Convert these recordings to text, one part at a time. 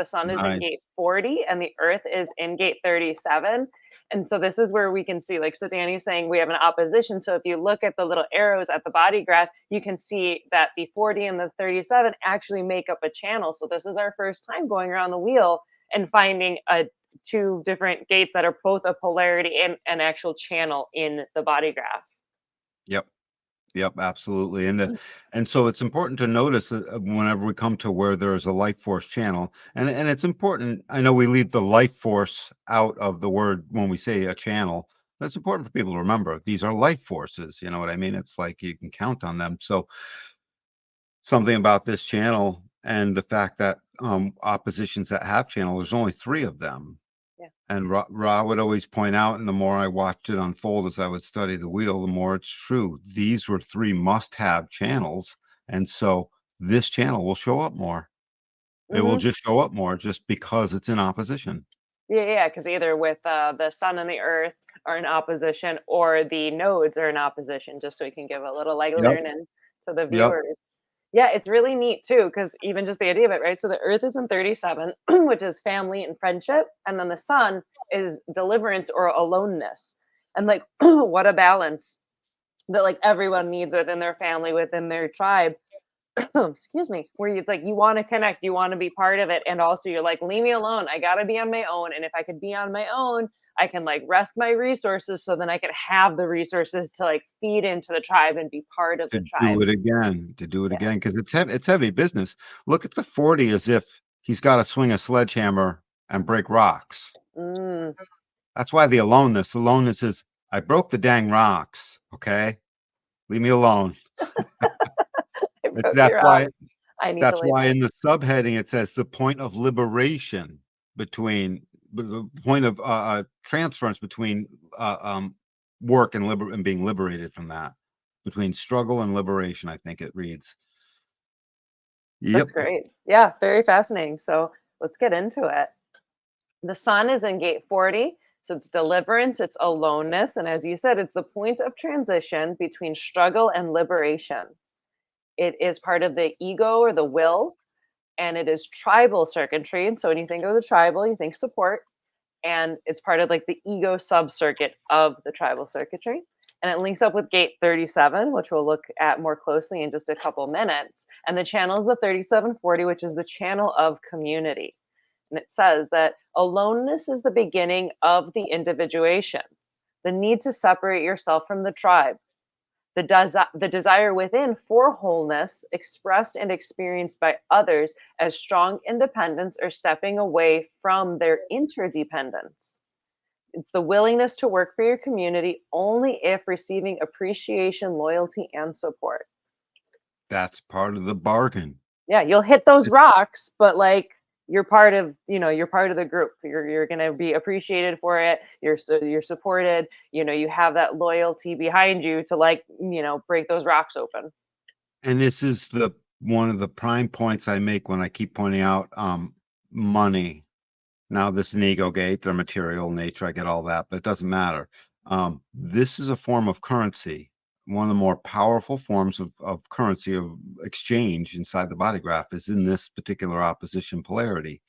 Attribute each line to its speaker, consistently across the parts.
Speaker 1: The sun is in
Speaker 2: Nice.
Speaker 1: gate 40 and the earth is in gate 37. And so this is where we can see, like, so Danny's saying we have an opposition. So if you look at the little arrows at the body graph, you can see that the 40 and the 37 actually make up a channel. So this is our first time going around the wheel and finding two different gates that are both a polarity and an actual channel in the body graph.
Speaker 2: Yep. Yep, absolutely. And so it's important to notice that whenever we come to where there is a life force channel, and it's important. I know we leave the life force out of the word when we say a channel. That's important for people to remember. These are life forces. You know what I mean? It's like you can count on them. So something about this channel and the fact that oppositions that have channel, there's only three of them.
Speaker 1: Yeah.
Speaker 2: And Ra would always point out, and the more I watched it unfold as I would study the wheel, the more it's true. These were three must-have channels, and so this channel will show up more. It will
Speaker 1: Hmm.
Speaker 2: just show up more just because it's in opposition.
Speaker 1: Yeah, because either with the sun and the earth are in opposition, or the nodes are in opposition, just so we can give a little like
Speaker 2: Yep,
Speaker 1: learning to the
Speaker 2: yep.
Speaker 1: viewers. Yeah, it's really neat too, because even just the idea of it, right? So the earth is in 37, which is family and friendship, and then the sun is deliverance or aloneness. And like, what a balance that like everyone needs within their family, within their tribe. Excuse me, where it's like you want to connect, you want to be part of it, and also you're like, leave me alone. I gotta be on my own, and if I could be on my own, I can like rest my resources, so then I can have the resources to like feed into the tribe and be part of the
Speaker 2: To
Speaker 1: tribe.
Speaker 2: do it again, to do it
Speaker 1: Yeah.
Speaker 2: again, because it's heavy business. Look at the 40 as if he's got to swing a sledgehammer and break rocks.
Speaker 1: Mm.
Speaker 2: That's why the aloneness is, I broke the dang rocks. Okay, leave me alone.
Speaker 1: I
Speaker 2: It's,
Speaker 1: broke the rock. I need to
Speaker 2: that's
Speaker 1: leave
Speaker 2: why
Speaker 1: it.
Speaker 2: in the subheading it says the point of liberation between the point of transference between work and and being liberated from that, between struggle and liberation. I think it reads.
Speaker 1: That's
Speaker 2: Yep.
Speaker 1: great. Yeah, very fascinating. So let's get into it. The sun is in gate 40. So it's deliverance, it's aloneness. And as you said, it's the point of transition between struggle and liberation. It is part of the ego or the will, and it is tribal circuitry. And so when you think of the tribal, you think support, and it's part of like the ego subcircuit of the tribal circuitry. And it links up with gate 37, which we'll look at more closely in just a couple minutes. And the channel is the 3740, which is the channel of community. And it says that aloneness is the beginning of the individuation, the need to separate yourself from the tribe, the desire within for wholeness expressed and experienced by others as strong independence or stepping away from their interdependence. It's the willingness to work for your community only if receiving appreciation, loyalty, and support.
Speaker 2: That's part of the bargain.
Speaker 1: Yeah, you'll hit those rocks, but like you're part of, you're part of the group. You're going to be appreciated for it. You're supported. You have that loyalty behind you to like, break those rocks open.
Speaker 2: And this is the one of the prime points I make when I keep pointing out money. Now, this is an ego gate, their material nature, I get all that, but it doesn't matter. This is a form of currency, one of the more powerful forms of currency, of exchange inside the body graph is in this particular opposition polarity,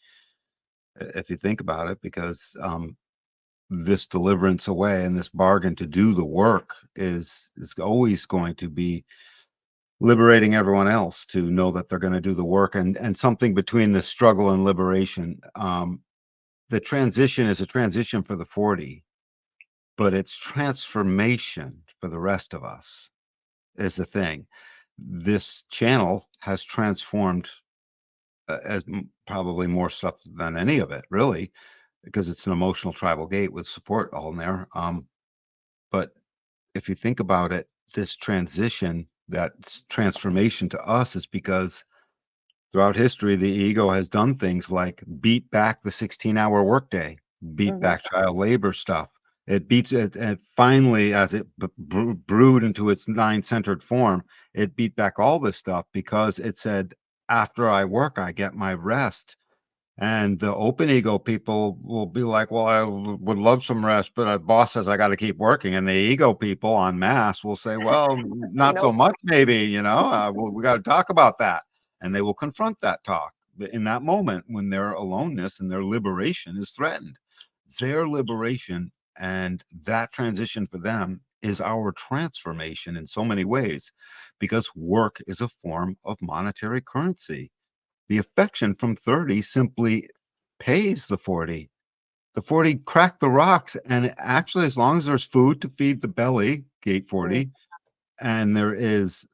Speaker 2: if you think about it, because this deliverance away and this bargain to do the work is always going to be liberating everyone else to know that they're going to do the work, and something between the struggle and liberation. The transition is a transition for the 40, but it's transformation for the rest of us is the thing. This channel has transformed probably more stuff than any of it, really, because it's an emotional tribal gate with support all in there. But if you think about it, this transition, that transformation to us is because throughout history, the ego has done things like beat back the 16-hour workday, beat
Speaker 1: Hmm.
Speaker 2: back child labor stuff. It beats it, and finally, as it brewed into its nine-centered form, it beat back all this stuff because it said, after I work, I get my rest. And the open ego people will be like, well, I would love some rest, but a boss says I got to keep working. And the ego people en masse will say, well, not so
Speaker 1: Nope.
Speaker 2: much, maybe, we got to talk about that. And they will confront that talk. in that moment when their aloneness and their liberation is threatened. Their liberation and that transition for them is our transformation in so many ways, because work is a form of monetary currency. The affection from 30 simply pays the 40. The 40 crack the rocks. And actually, as long as there's food to feed the belly, gate
Speaker 1: Mm.
Speaker 2: 40, and there is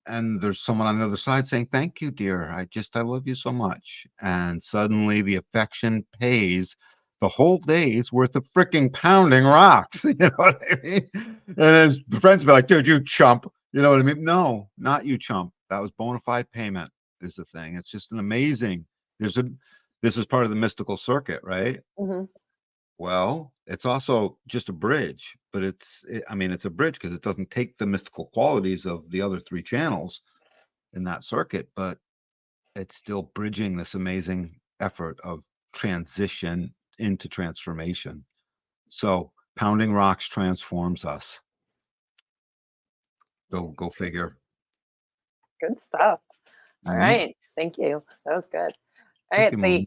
Speaker 2: and there's someone on the other side saying, thank you, dear, I love you so much, and suddenly the affection pays the whole day's worth of freaking pounding rocks. You know what I mean? And his friends be like, dude, you chump. You know what I mean? No, not you chump. That was bona fide payment, is the thing. It's just an amazing, this is part of the mystical circuit, right?
Speaker 1: Hmm.
Speaker 2: Well, it's also just a bridge, but I mean, it's a bridge because it doesn't take the mystical qualities of the other three channels in that circuit, but it's still bridging this amazing effort of transition into transformation. So pounding rocks transforms us. Go figure.
Speaker 1: Good stuff. All
Speaker 2: Mhm.
Speaker 1: right. Thank you. That was good. All
Speaker 2: Thank
Speaker 1: right.
Speaker 2: you,
Speaker 1: The
Speaker 2: Mom.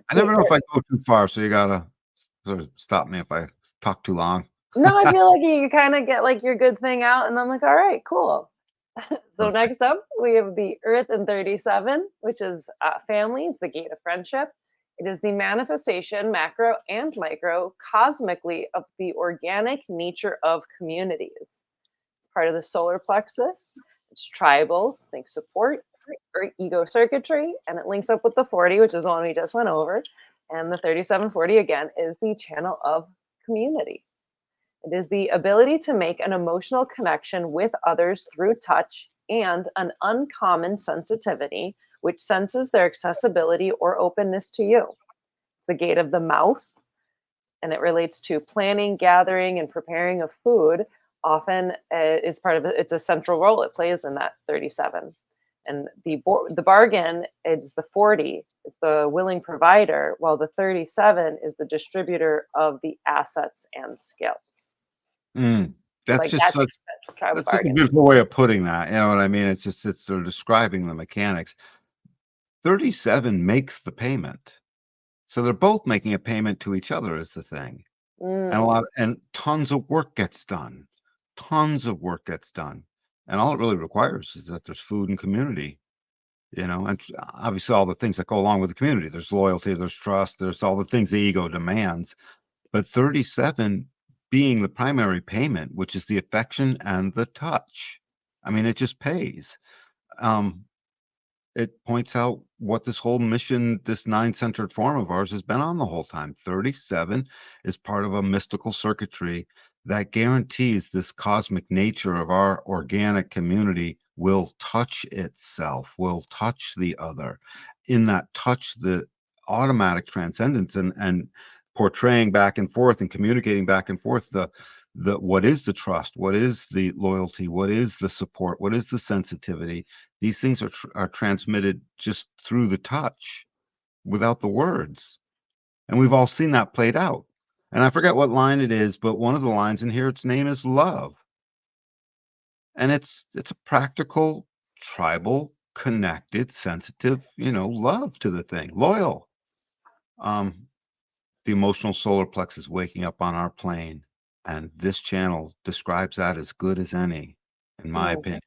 Speaker 2: I
Speaker 1: the
Speaker 2: never know if I go too far, so you gotta sort of stop me if I talk too long.
Speaker 1: no, I feel like you kind of get like your good thing out, and I'm like, all right, cool. So
Speaker 2: Perfect.
Speaker 1: next up, we have the Earth in 37, which is family. It's the gate of friendship. It is the manifestation, macro and micro, cosmically of the organic nature of communities. It's part of the solar plexus. It's tribal, think support, or ego circuitry, and it links up with the 40, which is the one we just went over. And the 3740 again is the channel of community. It is the ability to make an emotional connection with others through touch and an uncommon sensitivity, which senses their accessibility or openness to you. It's the gate of the mouth, and it relates to planning, gathering, and preparing of food. Often is part of it. It's a central role it plays in that 37. And the bargain is the 40. It's the willing provider, while the 37 is the distributor of the assets and skills.
Speaker 2: Mm.
Speaker 1: So
Speaker 2: That's
Speaker 1: like
Speaker 2: just
Speaker 1: that's
Speaker 2: such
Speaker 1: the tribal
Speaker 2: That's such a
Speaker 1: bargain.
Speaker 2: beautiful way of putting that. You know what I mean? It's sort of describing the mechanics. 37 makes the payment. So they're both making a payment to each other is the thing.
Speaker 1: Mm,
Speaker 2: And tons of work gets done. Tons of work gets done. And all it really requires is that there's food and community, and obviously all the things that go along with the community. There's loyalty, there's trust, there's all the things the ego demands. But 37 being the primary payment, which is the affection and the touch. I mean, it just pays. Um, it points out what this whole mission, this nine-centered form of ours, has been on the whole time. 37 is part of a mystical circuitry that guarantees this cosmic nature of our organic community will touch itself, will touch the other. In that touch, the automatic transcendence and portraying back and forth and communicating back and forth the what is the trust, what is the loyalty, what is the support, what is the sensitivity. These things are transmitted just through the touch without the words. And we've all seen that played out. And I forget what line it is, but one of the lines in here, its name is love. And it's a practical, tribal, connected, sensitive, love to the thing, loyal. Um, the emotional solar plexus waking up on our plane. And this channel describes that as good as any, in my
Speaker 1: mm,
Speaker 2: opinion.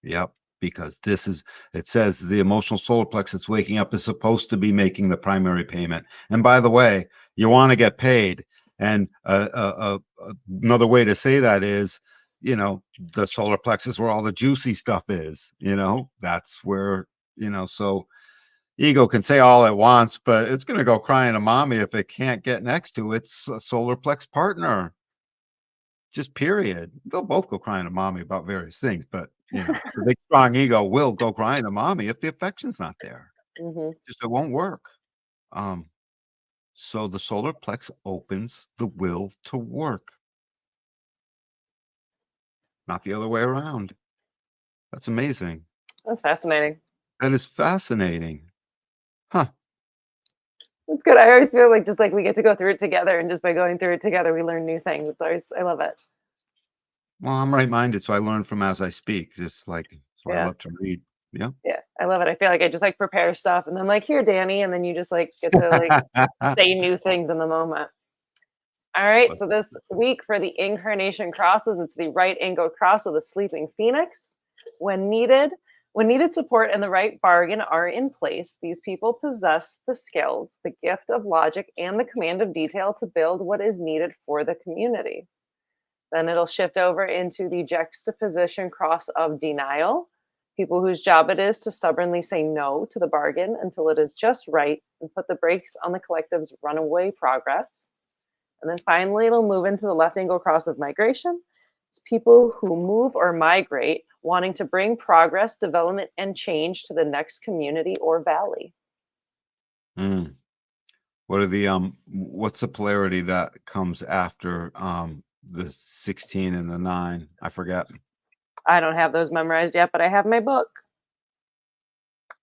Speaker 2: Yep, because it says the emotional solar plexus waking up is supposed to be making the primary payment. And by the way, you want to get paid. And another way to say that is, the solar plexus where all the juicy stuff is, that's where, so ego can say all it wants, but it's going to go crying to mommy if it can't get next to its solar plex partner. Just period. They'll both go crying to mommy about various things, but the big strong ego will go crying to mommy if the affection's not there.
Speaker 1: mhm.
Speaker 2: Just it won't work. Um, so the solar plex opens the will to work, not the other way around. That's amazing.
Speaker 1: That's fascinating.
Speaker 2: That is fascinating. Huh.
Speaker 1: That's good. I always feel like just like we get to go through it together, and just by going through it together, we learn new things. It's always I love it.
Speaker 2: Well, I'm right-minded, so I learn from as I speak. Just like that's why I
Speaker 1: Yeah.
Speaker 2: love to read. Yeah.
Speaker 1: Yeah, I love it. I feel like I just like prepare stuff and then like, here, Danny, and then you just like get to like say new things in the moment. All right,
Speaker 2: But
Speaker 1: so this week for the Incarnation Crosses, it's the right angle cross of the sleeping phoenix. When needed, when needed support and the right bargain are in place, these people possess the skills, the gift of logic, and the command of detail to build what is needed for the community. Then it'll shift over into the juxtaposition cross of denial, people whose job it is to stubbornly say no to the bargain until it is just right and put the brakes on the collective's runaway progress. And then finally, it'll move into the left angle cross of migration. It's people who move or migrate, wanting to bring progress, development, and change to the next community or valley.
Speaker 2: mm. What are the what's the polarity that comes after the 16 and the 9? I forget.
Speaker 1: I don't have those memorized yet, but I have my book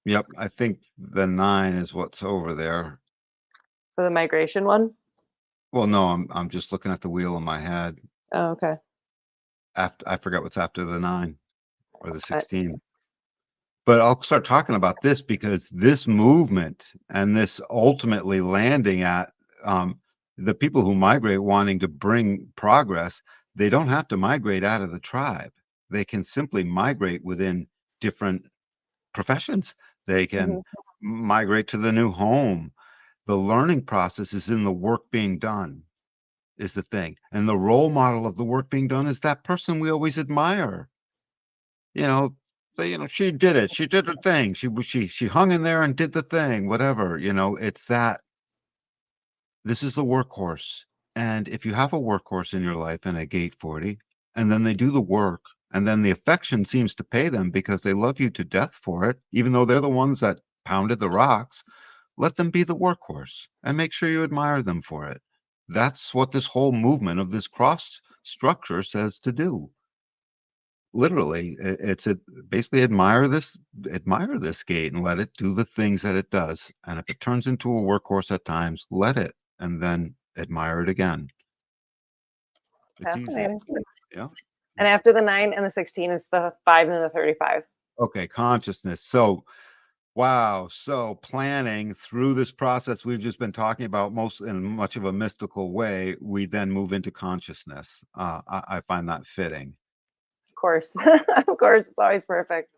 Speaker 2: Yep, I think the 9 is what's over there.
Speaker 1: for the migration one.
Speaker 2: Well, no, I'm just looking at the wheel in my head.
Speaker 1: Oh, okay.
Speaker 2: After I forget what's after the 9 or the
Speaker 1: I,
Speaker 2: 16. But I'll start talking about this because this movement and this ultimately landing at the people who migrate wanting to bring progress, they don't have to migrate out of the tribe. They can simply migrate within different professions. They can
Speaker 1: mhm.
Speaker 2: migrate to the new home. The learning process is in the work being done, is the thing. And the role model of the work being done is that person we always admire. You know, she did it. She did her thing. She hung in there and did the thing, whatever, it's that this is the workhorse. And if you have a workhorse in your life and a gate 40, and then they do the work, and then the affection seems to pay them because they love you to death for it, even though they're the ones that pounded the rocks, let them be the workhorse and make sure you admire them for it. That's what this whole movement of this cross structure says to do. Literally, it's basically admire this gate and let it do the things that it does. And if it turns into a workhorse at times, let it, and then admire it again. It's easy.
Speaker 1: Fascinating.
Speaker 2: Yeah.
Speaker 1: And after the 9 and the 16 is the 5 and the 35.
Speaker 2: Okay. Consciousness. So, wow. So planning through this process we've just been talking about, most in much of a mystical way, we then move into consciousness. I find that fitting.
Speaker 1: Of course. Of course, it's always perfect.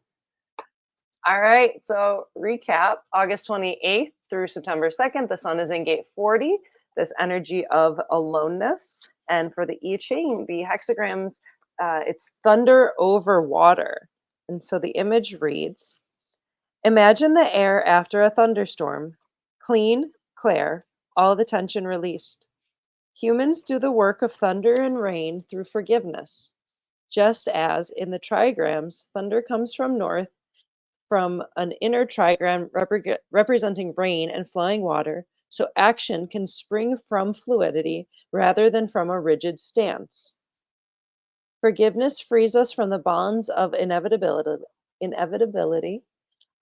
Speaker 1: All right, so recap August 28th through September 2nd, the sun is in gate 40, this energy of aloneness. And for the I Ching, the hexagrams, it's thunder over water. And so the image reads, imagine the air after a thunderstorm, clean, clear, all the tension released. Humans do the work of thunder and rain through forgiveness. Just as in the trigrams, thunder comes from north from an inner trigram representing rain and flowing water, so action can spring from fluidity rather than from a rigid stance. Forgiveness frees us from the bonds of inevitability.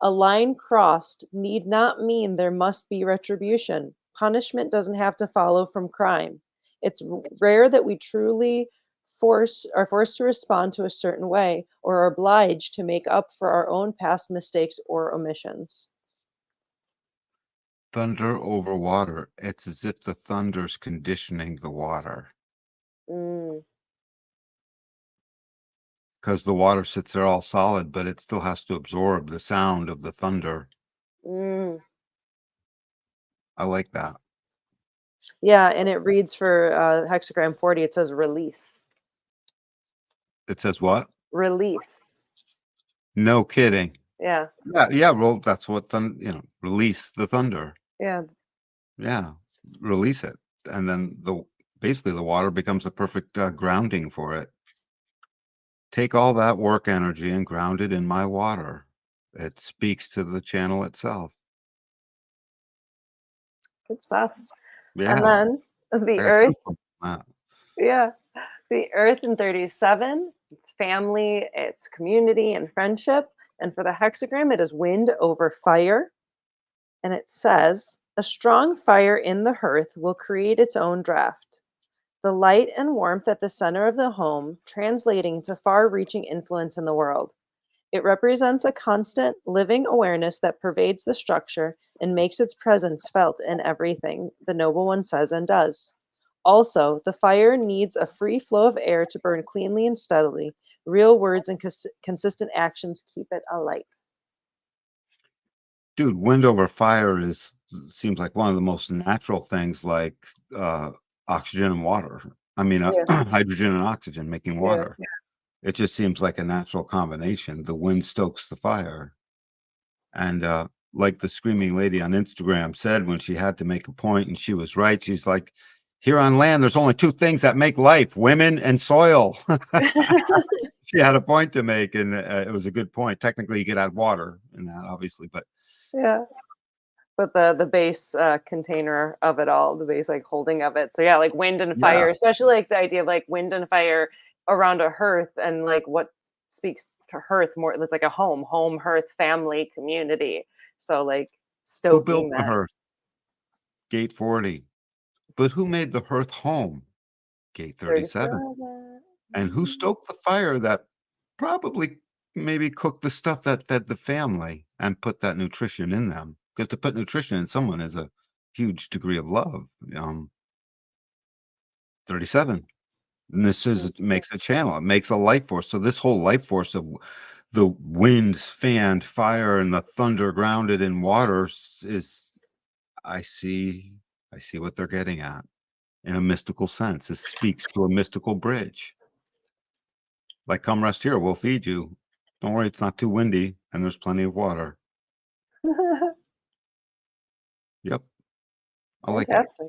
Speaker 1: A line crossed need not mean there must be retribution. Punishment doesn't have to follow from crime. It's rare that we truly are forced to respond to a certain way or are obliged to make up for our own past mistakes or omissions.
Speaker 2: Thunder over water. It's as if the thunder's conditioning the water
Speaker 1: Mm,
Speaker 2: because the water sits there all solid, but it still has to absorb the sound of the thunder.
Speaker 1: mm.
Speaker 2: I like that.
Speaker 1: Yeah, and it reads for hexagram 40, it says release.
Speaker 2: It says what?
Speaker 1: Release.
Speaker 2: No kidding.
Speaker 1: Yeah,
Speaker 2: Yeah, yeah. Well, that's what release the thunder.
Speaker 1: yeah.
Speaker 2: Yeah, release it, and then basically the water becomes the perfect grounding for it. Take all that work energy and ground it in my water. It speaks to the channel itself.
Speaker 1: Good stuff. And
Speaker 2: Yeah,
Speaker 1: then
Speaker 2: I
Speaker 1: the
Speaker 2: got
Speaker 1: earth,
Speaker 2: goosebumps from that.
Speaker 1: yeah. The Earth in 37, it's family, it's community and friendship. And for the hexagram, it is wind over fire. And it says, a strong fire in the hearth will create its own draft. The light and warmth at the center of the home, translating to far reaching influence in the world. It represents a constant, living awareness that pervades the structure and makes its presence felt in everything the Noble One says and does. Also, the fire needs a free flow of air to burn cleanly and steadily. Real words and consistent actions keep it alight.
Speaker 2: Dude, wind over fire seems like one of the most natural things, like oxygen and water. I mean,
Speaker 1: Yeah,
Speaker 2: hydrogen and oxygen making
Speaker 1: yeah.
Speaker 2: water. It just seems like a natural combination. The wind stokes the fire. And like the screaming lady on Instagram said when she had to make a point, and she was right. She's like, here on land, there's only two things that make life: women and soil. She had a point to make, and it was a good point. Technically, you could add water in that, obviously, but
Speaker 1: Yeah. But the base container of it all, the base like holding of it. So yeah, like wind and
Speaker 2: yeah.
Speaker 1: fire, especially like the idea of like wind and fire around a hearth, and like what speaks to hearth more. It's like a home, hearth, family, community. So like
Speaker 2: Who built
Speaker 1: stoking
Speaker 2: the
Speaker 1: that.
Speaker 2: hearth? Gate 40. But who made the hearth home? Gate 37.
Speaker 1: 37.
Speaker 2: And who stoked the fire that probably maybe cooked the stuff that fed the family and put that nutrition in them? Because to put nutrition in someone is a huge degree of love. 37. And this is it makes a channel. It makes a life force. So this whole life force of the winds, fanned fire, and the thunder grounded in water is I see I see what they're getting at in a mystical sense. It speaks to a mystical bridge. Like, come rest here, we'll feed you. Don't worry, it's not too windy and there's plenty of water. Yep, I like it.
Speaker 1: Fantastic.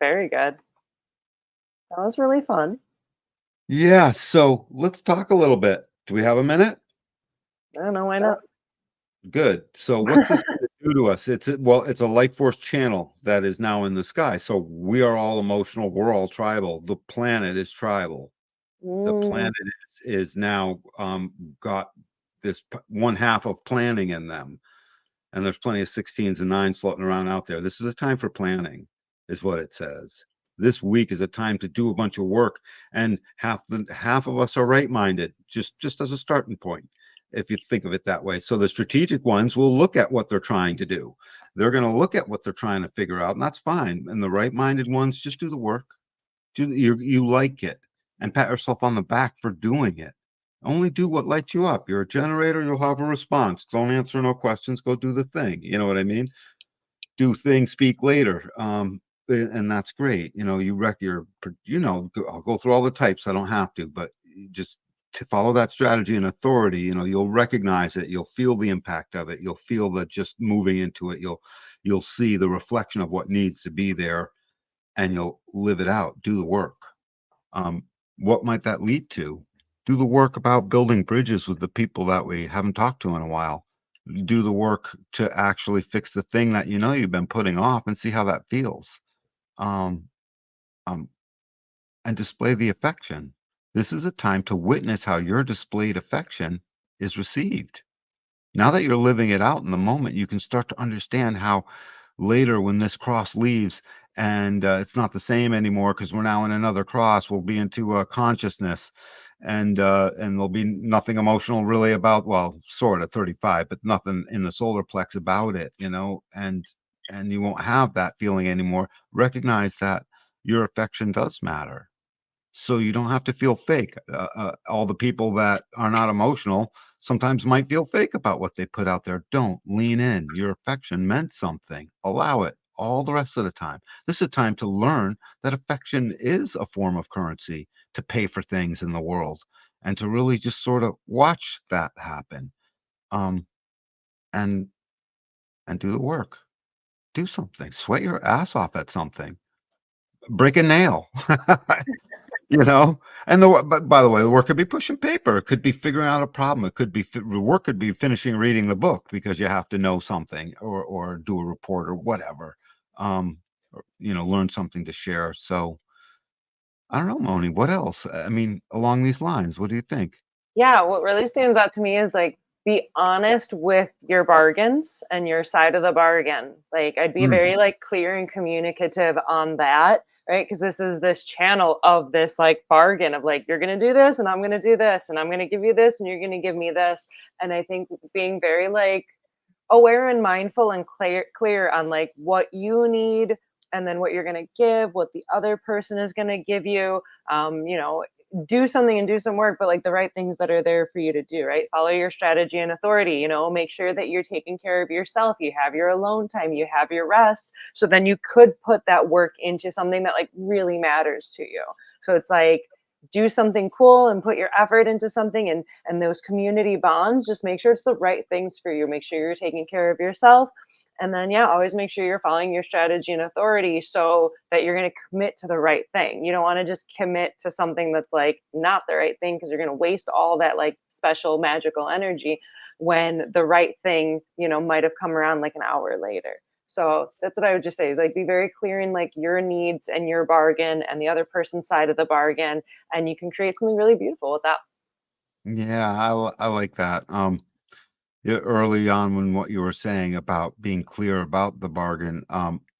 Speaker 1: Very good. That was really fun.
Speaker 2: Yeah, so let's talk a little bit. Do we have a minute?
Speaker 1: I don't know why not.
Speaker 2: Good. So what's this gonna do to us? It's a life force channel that is now in the sky. So we are all emotional, we're all tribal. The planet is tribal. The
Speaker 1: Mm,
Speaker 2: planet is now got this one half of planning in them. And there's plenty of 16s and 9s floating around out there. This is a time for planning, is what it says. This week is a time to do a bunch of work, and half of us are right-minded, just as a starting point, if you think of it that way. So the strategic ones will look at what they're trying to do. They're going to look at what they're trying to figure out, and that's fine. And the right-minded ones just do the work. You like it, and pat yourself on the back for doing it. Only do what lights you up. You're a generator, you'll have a response. Don't answer no questions, go do the thing. You know what I mean? Do things, speak later. And that's great. I'll go through all the types. I don't have to, but just to follow that strategy and authority, you'll recognize it. You'll feel the impact of it. You'll feel that just moving into it. You'll see the reflection of what needs to be there, and you'll live it out. Do the work. Um, what might that lead to? Do the work about building bridges with the people that we haven't talked to in a while. Do the work to actually fix the thing that you've been putting off, and see how that feels. Um, um, and display the affection. This is a time to witness how your displayed affection is received. Now that you're living it out in the moment, you can start to understand how later, when this cross leaves and it's not the same anymore because we're now in another cross, we'll be into consciousness, and there'll be nothing emotional really about, well, sort of 35, but nothing in the solar plex about it, and you won't have that feeling anymore. Recognize that your affection does matter, so you don't have to feel fake. All the people that are not emotional sometimes might feel fake about what they put out there. Don't lean in. Your affection meant something. Allow it all the rest of the time. This is a time to learn that affection is a form of currency to pay for things in the world, and to really just sort of watch that happen. Um, and and do the work. Do something. Sweat your ass off at something. Break a nail. You know, and but by the way, the work could be pushing paper. It could be figuring out a problem. It could be the work could be finishing reading the book because you have to know something, or do a report or whatever. Learn something to share. So I don't know, Moni. What else? I mean, along these lines, what do you think?
Speaker 1: yeah, what really stands out to me is like be honest with your bargains and your side of the bargain. Like I'd be
Speaker 2: Mm.
Speaker 1: very like clear and communicative on that, right? Because this is this channel of this like bargain of like you're gonna do this and I'm gonna do this and I'm gonna give you this and you're gonna give me this. And I think being very like aware and mindful and clear on like what you need and then what you're going to give, what the other person is going to give you, you know, do something and do some work, but like the right things that are there for you to do, right? Follow your strategy and authority, you know, make sure that you're taking care of yourself, you have your alone time, you have your rest, so then you could put that work into something that like really matters to you. So it's like do something cool and put your effort into something, and those community bonds, just make sure it's the right things for you, make sure you're taking care of yourself, and then yeah, always make sure you're following your strategy and authority so that you're going to commit to the right thing. You don't want to just commit to something that's like not the right thing, because you're going to waste all that like special magical energy when the right thing, you know, might have come around like an hour later. So that's what I would just say is like be very clear in like your needs and your bargain and the other person's side of the bargain, and you can create something really beautiful with that.
Speaker 2: Yeah, I like that. Yeah, early on when what you were saying about being clear about the bargain,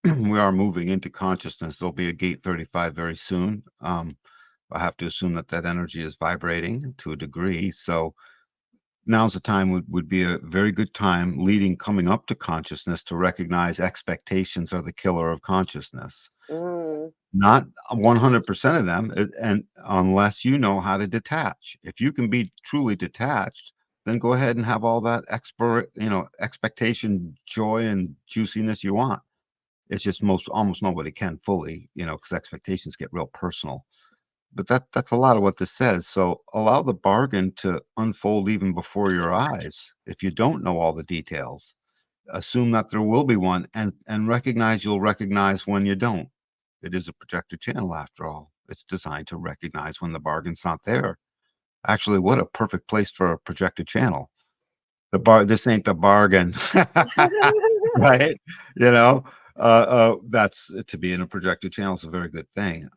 Speaker 2: we are moving into consciousness. There'll be a gate 35 very soon. I have to assume that that energy is vibrating to a degree. So now's the time would be a very good time leading coming up to consciousness to recognize expectations are the killer of consciousness.
Speaker 1: Mm,
Speaker 2: Not 100% of them, and unless you know how to detach. If you can be truly detached, then go ahead and have all that expectation, joy, and juiciness you want. It's just almost nobody can fully, because expectations get real personal. But that's a lot of what this says. So allow the bargain to unfold even before your eyes. If you don't know all the details, assume that there will be one, and recognize you'll recognize when you don't. It is a projector channel after all. It's designed to recognize when the bargain's not there. Actually, what a perfect place for a projector channel. This ain't the bargain. Right? You know, that's to be in a projector channel is a very good thing.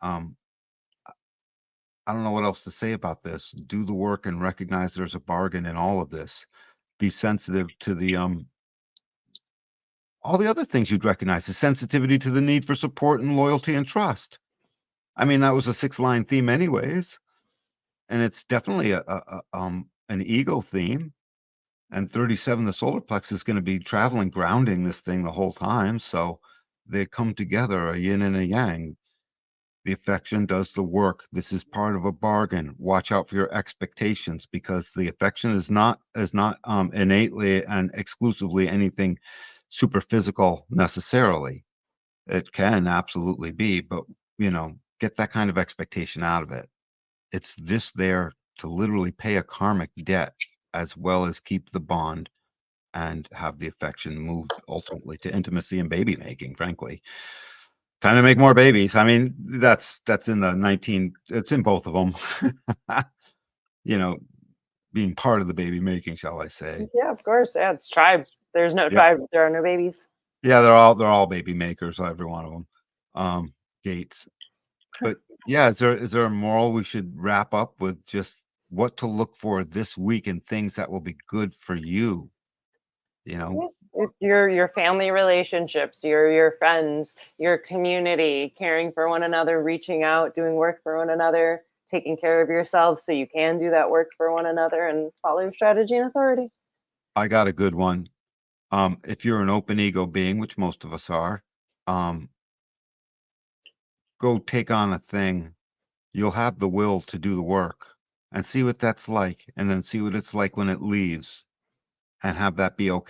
Speaker 2: I don't know what else to say about this. Do the work and recognize there's a bargain in all of this. Be sensitive to the all the other things you'd recognize, the sensitivity to the need for support and loyalty and trust. I mean, that was a 6-line theme anyways, and it's definitely an ego theme. And 37, the solar plexus is going to be traveling, grounding this thing the whole time. So they come together, a yin and a yang. The affection does the work. This is part of a bargain. Watch out for your expectations, because the affection is not innately and exclusively anything super physical necessarily. It can absolutely be, but get that kind of expectation out of it. It's this there to literally pay a karmic debt as well as keep the bond and have the affection move ultimately to intimacy and baby making, frankly. Time to make more babies. I mean, that's in the 19, it's in both of them. you know, being part of the baby making, shall I say.
Speaker 1: yeah, of course. Yeah, it's tribe. There's no
Speaker 2: Yep.
Speaker 1: tribe. There are no babies.
Speaker 2: Yeah, they're all baby makers, every one of them. Gates. But yeah, is there a moral we should wrap up with, just what to look for this week and things that will be good for you, you know?
Speaker 1: Yeah. Your family relationships, your friends, your community, caring for one another, reaching out, doing work for one another, taking care of yourself so you can do that work for one another, and follow your strategy and authority.
Speaker 2: I got a good one. If you're an open ego being, which most of us are, um, go take on a thing. You'll have the will to do the work and see what that's like, and then see what it's like when it leaves, and have that be okay.